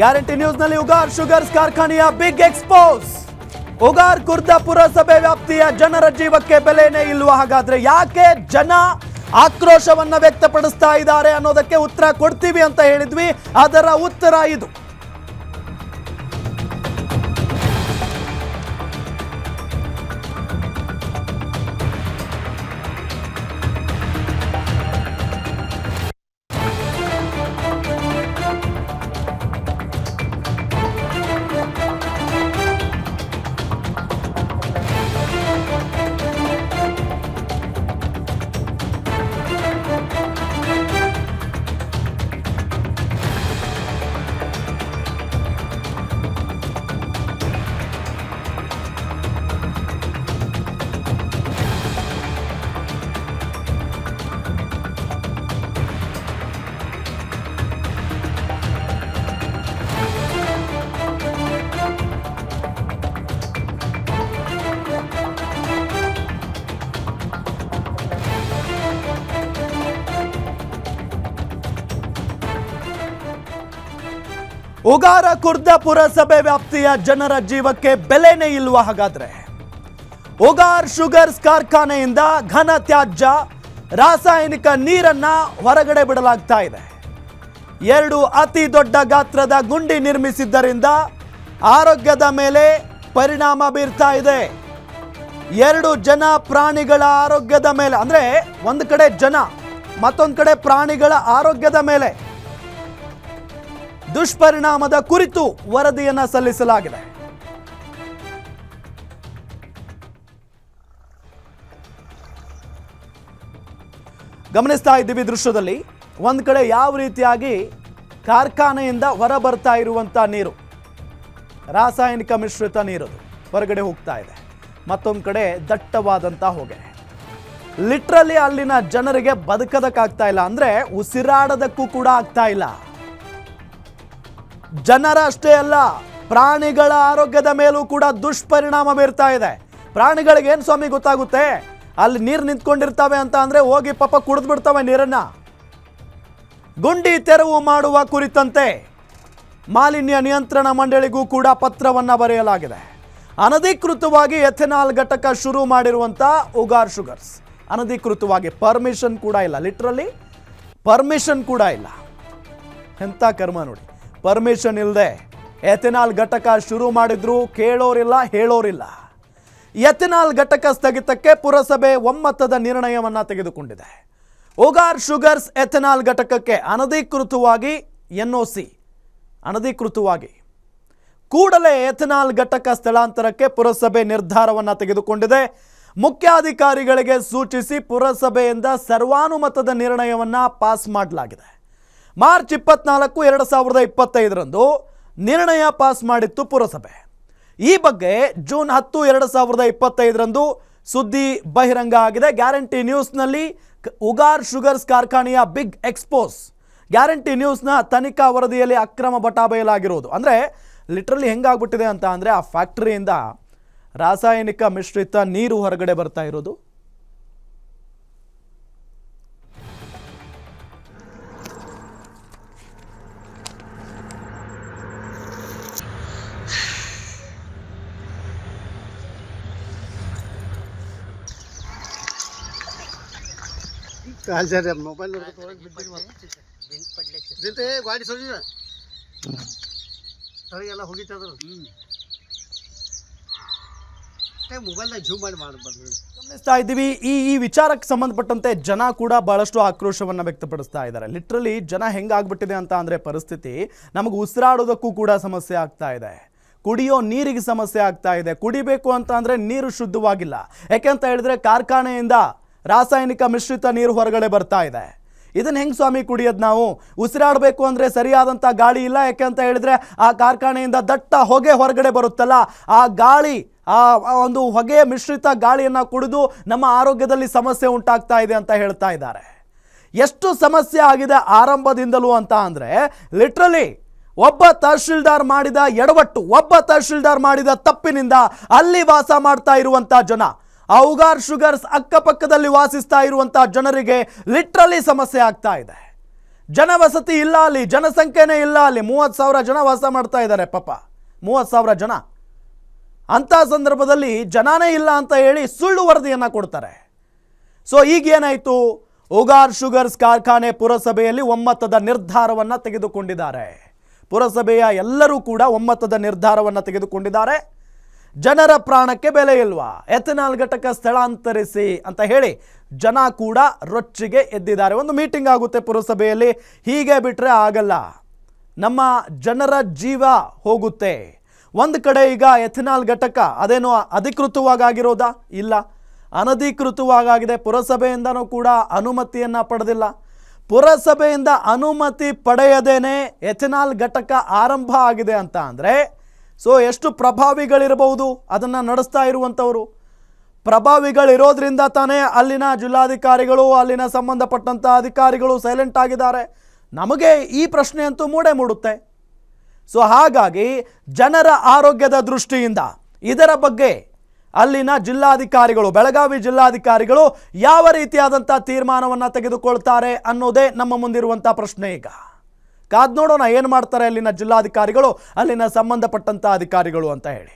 Guarantee ನ್ಯೂಸ್ನಲ್ಲಿ Ugar sugars ಕಾರ್ಖಾನೆಯ big expose. Ugar Khurda ಪುರಸಭೆ ವ್ಯಾಪ್ತಿಯ ಜನರ ಜೀವಕ್ಕೆ ಬೆಲೆನೇ ಇಲ್ವಾ? ಹಾಗಾದ್ರೆ ಯಾಕೆ ಜನ ಆಕ್ರೋಶವನ್ನ ವ್ಯಕ್ತಪಡಿಸ್ತಾ ಇದ್ದಾರೆ ಅನ್ನೋದಕ್ಕೆ ಉತ್ತರ ಕೊಡ್ತೀವಿ ಅಂತ ಹೇಳಿದ್ವಿ. ಅದರ ಉತ್ತರ ಇದು. ಉಗಾರ ಖುರ್ದ ಪುರಸಭೆ ವ್ಯಾಪ್ತಿಯ ಜನರ ಜೀವಕ್ಕೆ ಬೆಲೆನೇ ಇಲ್ವಾ? ಹಾಗಾದ್ರೆ ಉಗಾರ್ ಶುಗರ್ಸ್ ಕಾರ್ಖಾನೆಯಿಂದ ಘನ ತ್ಯಾಜ್ಯ ರಾಸಾಯನಿಕ ನೀರನ್ನ ಹೊರಗಡೆ ಬಿಡಲಾಗ್ತಾ ಇದೆ. 2 ಅತಿ ದೊಡ್ಡ ಗಾತ್ರದ ಗುಂಡಿ ನಿರ್ಮಿಸಿದ್ದರಿಂದ ಆರೋಗ್ಯದ ಮೇಲೆ ಪರಿಣಾಮ ಬೀರ್ತಾ ಇದೆ. 2 ಜನ ಪ್ರಾಣಿಗಳ ಆರೋಗ್ಯದ ಮೇಲೆ, ಅಂದ್ರೆ ಒಂದು ಕಡೆ ಜನ, ಮತ್ತೊಂದು ಕಡೆ ಪ್ರಾಣಿಗಳ ಆರೋಗ್ಯದ ಮೇಲೆ ದುಷ್ಪರಿಣಾಮದ ಕುರಿತು ವರದಿಯನ್ನ ಸಲ್ಲಿಸಲಾಗಿದೆ. ಗಮನಿಸ್ತಾ ಇದ್ದೀವಿ ದೃಶ್ಯದಲ್ಲಿ, ಒಂದು ಕಡೆ ಯಾವ ರೀತಿಯಾಗಿ ಕಾರ್ಖಾನೆಯಿಂದ ಹೊರ ಬರ್ತಾ ಇರುವಂತ ನೀರು, ರಾಸಾಯನಿಕ ಮಿಶ್ರಿತ ನೀರು ಹೊರಗಡೆ ಹೋಗ್ತಾ ಇದೆ. ಮತ್ತೊಂದು ಕಡೆ ದಟ್ಟವಾದಂತ ಹೊಗೆ. ಲಿಟ್ರಲಿ ಅಲ್ಲಿನ ಜನರಿಗೆ ಬದುಕದಕ್ಕಾಗ್ತಾ ಇಲ್ಲ, ಅಂದ್ರೆ ಉಸಿರಾಡೋದಕ್ಕೂ ಕೂಡ ಆಗ್ತಾ ಇಲ್ಲ. ಜನರ ಅಷ್ಟೇ ಅಲ್ಲ, ಪ್ರಾಣಿಗಳ ಆರೋಗ್ಯದ ಮೇಲೂ ಕೂಡ ದುಷ್ಪರಿಣಾಮ ಬೀರ್ತಾ ಇದೆ. ಪ್ರಾಣಿಗಳಿಗೆ ಏನು ಸ್ವಾಮಿ ಗೊತ್ತಾಗುತ್ತೆ? ಅಲ್ಲಿ ನೀರು ನಿಂತ್ಕೊಂಡಿರ್ತಾವೆ ಅಂತ ಅಂದ್ರೆ ಹೋಗಿ ಪಾಪ ಕುಡಿದು ಬಿಡ್ತವೆ ನೀರನ್ನ. ಗುಂಡಿ ತೆರವು ಮಾಡುವ ಕುರಿತಂತೆ ಮಾಲಿನ್ಯ ನಿಯಂತ್ರಣ ಮಂಡಳಿಗೂ ಕೂಡ ಪತ್ರವನ್ನ ಬರೆಯಲಾಗಿದೆ. ಅನಧಿಕೃತವಾಗಿ ಎಥೆನಾಲ್ ಘಟಕ ಶುರು ಮಾಡಿರುವಂತ ಉಗಾರ್ ಶುಗರ್ಸ್, ಅನಧಿಕೃತವಾಗಿ ಪರ್ಮಿಷನ್ ಕೂಡ ಇಲ್ಲ, ಲಿಟ್ರಲಿ ಪರ್ಮಿಷನ್ ಕೂಡ ಇಲ್ಲ. ಎಂಥ ಕರ್ಮ ನೋಡಿ, ಪರ್ಮಿಷನ್ ಇಲ್ಲದೆ ಎಥೆನಾಲ್ ಘಟಕ ಶುರು ಮಾಡಿದ್ರು ಕೇಳೋರಿಲ್ಲ, ಹೇಳೋರಿಲ್ಲ. ಎಥೆನಾಲ್ ಘಟಕ ಸ್ಥಗಿತಕ್ಕೆ ಪುರಸಭೆ ಒಮ್ಮತದ ನಿರ್ಣಯವನ್ನ ತೆಗೆದುಕೊಂಡಿದೆ. ಉಗಾರ್ ಶುಗರ್ಸ್ ಎಥೆನಾಲ್ ಘಟಕಕ್ಕೆ ಅನಧಿಕೃತವಾಗಿ NOC, ಅನಧಿಕೃತವಾಗಿ ಕೂಡಲೇ ಎಥೆನಾಲ್ ಘಟಕ ಸ್ಥಳಾಂತರಕ್ಕೆ ಪುರಸಭೆ ನಿರ್ಧಾರವನ್ನ ತೆಗೆದುಕೊಂಡಿದೆ. ಮುಖ್ಯಾಧಿಕಾರಿಗಳಿಗೆ ಸೂಚಿಸಿ ಪುರಸಭೆಯಿಂದ ಸರ್ವಾನುಮತದ ನಿರ್ಣಯವನ್ನ ಪಾಸ್ ಮಾಡಲಾಗಿದೆ. ಮಾರ್ಚ್ 24, 2025ರಂದು ನಿರ್ಣಯ ಪಾಸ್ ಮಾಡಿತ್ತು ಪುರಸಭೆ. ಈ ಬಗ್ಗೆ ಜೂನ್ 10, 2025ರಂದು ಸುದ್ದಿ ಬಹಿರಂಗ ಆಗಿದೆ. ಗ್ಯಾರಂಟಿ ನ್ಯೂಸ್ನಲ್ಲಿ ಉಗಾರ್ ಶುಗರ್ಸ್ ಕಾರ್ಖಾನೆಯ ಬಿಗ್ ಎಕ್ಸ್ಪೋಸ್. ಗ್ಯಾರಂಟಿ ನ್ಯೂಸ್ನ ತನಿಖಾ ವರದಿಯಲ್ಲಿ ಅಕ್ರಮ ಬಟಾ ಬಯಲಾಗಿರೋದು. ಅಂದರೆ ಲಿಟ್ರಲಿ ಹೆಂಗಾಗ್ಬಿಟ್ಟಿದೆ ಅಂತ ಅಂದರೆ, ಆ ಫ್ಯಾಕ್ಟರಿಯಿಂದ ರಾಸಾಯನಿಕ ಮಿಶ್ರಿತ ನೀರು ಹೊರಗಡೆ ಬರ್ತಾ ಇರೋದು. मोबाईल ಗಾಡಿ ಸೋಜಿದ ಎಲ್ಲ ಹೋಗಿತ್ತಂದ್ರು ಮೊಬೈಲ್ನ ಜೂಮ್ ಮಾಡಿ ಮಾಡಬಾರ್ದು. ಗಮನಿಸ್ತಾ ಇದ್ದೀವಿ, ಈ ವಿಚಾರಕ್ಕೆ ಸಂಬಂಧಪಟ್ಟಂತೆ ಜನ ಕೂಡ ಬಹಳಷ್ಟು ಆಕ್ರೋಶವನ್ನು ವ್ಯಕ್ತಪಡಿಸ್ತಾ ಇದ್ದಾರೆ. ಲಿಟ್ರಲಿ ಜನ ಹೆಂಗಾಗ್ಬಿಟ್ಟಿದೆ ಅಂತ ಅಂದರೆ ಪರಿಸ್ಥಿತಿ, ನಮಗೆ ಉಸಿರಾಡೋದಕ್ಕೂ ಕೂಡ ಸಮಸ್ಯೆ ಆಗ್ತಾ ಇದೆ, ಕುಡಿಯೋ ನೀರಿಗೆ ಸಮಸ್ಯೆ ಆಗ್ತಾ ಇದೆ. ಕುಡಿಬೇಕು ಅಂತ ಅಂದರೆ ನೀರು ಶುದ್ಧವಾಗಿಲ್ಲ. ಯಾಕೆಂತ ಹೇಳಿದ್ರೆ ಕಾರ್ಖಾನೆಯಿಂದ ರಾಸಾಯನಿಕ ಮಿಶ್ರಿತ ನೀರು ಹೊರಗಡೆ ಬರ್ತಾ ಇದೆ. ಇದನ್ನು ಹೆಂಗೆ ಸ್ವಾಮಿ ಕುಡಿಯೋದು ನಾವು? ಉಸಿರಾಡಬೇಕು ಅಂದರೆ ಸರಿಯಾದಂಥ ಗಾಳಿ ಇಲ್ಲ. ಯಾಕೆ ಅಂತ ಹೇಳಿದ್ರೆ ಆ ಕಾರ್ಖಾನೆಯಿಂದ ದಟ್ಟ ಹೊಗೆ ಹೊರಗಡೆ ಬರುತ್ತಲ್ಲ, ಆ ಗಾಳಿ, ಆ ಒಂದು ಹೊಗೆ ಮಿಶ್ರಿತ ಗಾಳಿಯನ್ನು ಕುಡಿದು ನಮ್ಮ ಆರೋಗ್ಯದಲ್ಲಿ ಸಮಸ್ಯೆ ಉಂಟಾಗ್ತಾ ಇದೆ ಅಂತ ಹೇಳ್ತಾ ಇದ್ದಾರೆ. ಎಷ್ಟು ಸಮಸ್ಯೆ ಆಗಿದೆ ಆರಂಭದಿಂದಲೂ ಅಂತ ಅಂದರೆ, ಲಿಟ್ರಲಿ ಒಬ್ಬ ತಹಶೀಲ್ದಾರ್ ಮಾಡಿದ ಎಡವಟ್ಟು, ಒಬ್ಬ ತಹಶೀಲ್ದಾರ್ ಮಾಡಿದ ತಪ್ಪಿನಿಂದ ಅಲ್ಲಿ ವಾಸ ಮಾಡ್ತಾ ಇರುವಂಥ ಜನ, ಉಗಾರ್ ಶುಗರ್ಸ್ ಅಕ್ಕಪಕ್ಕದಲ್ಲಿ ವಾಸಿಸ್ತಾ ಇರುವಂತಹ ಜನರಿಗೆ ಲಿಟ್ರಲಿ ಸಮಸ್ಯೆ ಆಗ್ತಾ ಇದೆ. ಜನವಸತಿ ಇಲ್ಲ ಅಲ್ಲಿ, ಜನಸಂಖ್ಯೆನೇ ಇಲ್ಲ ಅಲ್ಲಿ. 30,000 ಜನ ವಾಸ ಮಾಡ್ತಾ ಇದ್ದಾರೆ ಪಾಪ, 30,000 ಜನ. ಅಂಥ ಸಂದರ್ಭದಲ್ಲಿ ಜನನೇ ಇಲ್ಲ ಅಂತ ಹೇಳಿ ಸುಳ್ಳು ವರದಿಯನ್ನು ಕೊಡ್ತಾರೆ. ಸೊ ಈಗೇನಾಯಿತು, ಉಗಾರ್ ಶುಗರ್ಸ್ ಕಾರ್ಖಾನೆ ಪುರಸಭೆಯಲ್ಲಿ ಒಮ್ಮತದ ನಿರ್ಧಾರವನ್ನು ತೆಗೆದುಕೊಂಡಿದ್ದಾರೆ. ಪುರಸಭೆಯ ಎಲ್ಲರೂ ಕೂಡ ಒಮ್ಮತದ ನಿರ್ಧಾರವನ್ನು ತೆಗೆದುಕೊಂಡಿದ್ದಾರೆ. ಜನರ ಪ್ರಾಣಕ್ಕೆ ಬೆಲೆ ಇಲ್ವಾ, ಎಥೆನಾಲ್ ಘಟಕ ಸ್ಥಳಾಂತರಿಸಿ ಅಂತ ಹೇಳಿ ಜನ ಕೂಡ ರೊಚ್ಚಿಗೆ ಎದ್ದಿದ್ದಾರೆ. ಒಂದು ಮೀಟಿಂಗ್ ಆಗುತ್ತೆ ಪುರಸಭೆಯಲ್ಲಿ. ಹೀಗೆ ಬಿಟ್ಟರೆ ಆಗಲ್ಲ, ನಮ್ಮ ಜನರ ಜೀವ ಹೋಗುತ್ತೆ. ಒಂದು ಕಡೆ ಈಗ ಎಥೆನಾಲ್ ಘಟಕ ಅದೇನೋ ಅಧಿಕೃತವಾಗಿರೋದಾ? ಇಲ್ಲ, ಅನಧಿಕೃತವಾಗಿದೆ. ಪುರಸಭೆಯಿಂದನೂ ಕೂಡ ಅನುಮತಿಯನ್ನು ಪಡೆದಿಲ್ಲ. ಪುರಸಭೆಯಿಂದ ಅನುಮತಿ ಪಡೆಯದೇನೆ ಎಥೆನಾಲ್ ಘಟಕ ಆರಂಭ ಆಗಿದೆ ಅಂತ ಅಂದರೆ ಸೊ ಎಷ್ಟು ಪ್ರಭಾವಿಗಳಿರಬಹುದು ಅದನ್ನು ನಡೆಸ್ತಾ ಇರುವಂಥವರು. ಪ್ರಭಾವಿಗಳಿರೋದ್ರಿಂದ ತಾನೇ ಅಲ್ಲಿನ ಜಿಲ್ಲಾಧಿಕಾರಿಗಳು, ಅಲ್ಲಿನ ಸಂಬಂಧಪಟ್ಟಂಥ ಅಧಿಕಾರಿಗಳು ಸೈಲೆಂಟ್ ಆಗಿದ್ದಾರೆ. ನಮಗೆ ಈ ಪ್ರಶ್ನೆ ಅಂತೂ ಮೂಡುತ್ತೆ. ಸೊ ಹಾಗಾಗಿ ಜನರ ಆರೋಗ್ಯದ ದೃಷ್ಟಿಯಿಂದ ಇದರ ಬಗ್ಗೆ ಅಲ್ಲಿನ ಜಿಲ್ಲಾಧಿಕಾರಿಗಳು, ಬೆಳಗಾವಿ ಜಿಲ್ಲಾಧಿಕಾರಿಗಳು ಯಾವ ರೀತಿಯಾದಂಥ ತೀರ್ಮಾನವನ್ನು ತೆಗೆದುಕೊಳ್ತಾರೆ ಅನ್ನೋದೇ ನಮ್ಮ ಮುಂದಿರುವಂಥ ಪ್ರಶ್ನೆ. ಈಗ ಕಾದ್ ನೋಡೋಣ ಏನು ಮಾಡ್ತಾರೆ ಅಲ್ಲಿನ ಜಿಲ್ಲಾಧಿಕಾರಿಗಳು, ಅಲ್ಲಿನ ಸಂಬಂಧಪಟ್ಟಂಥ ಅಧಿಕಾರಿಗಳು ಅಂತ ಹೇಳಿ.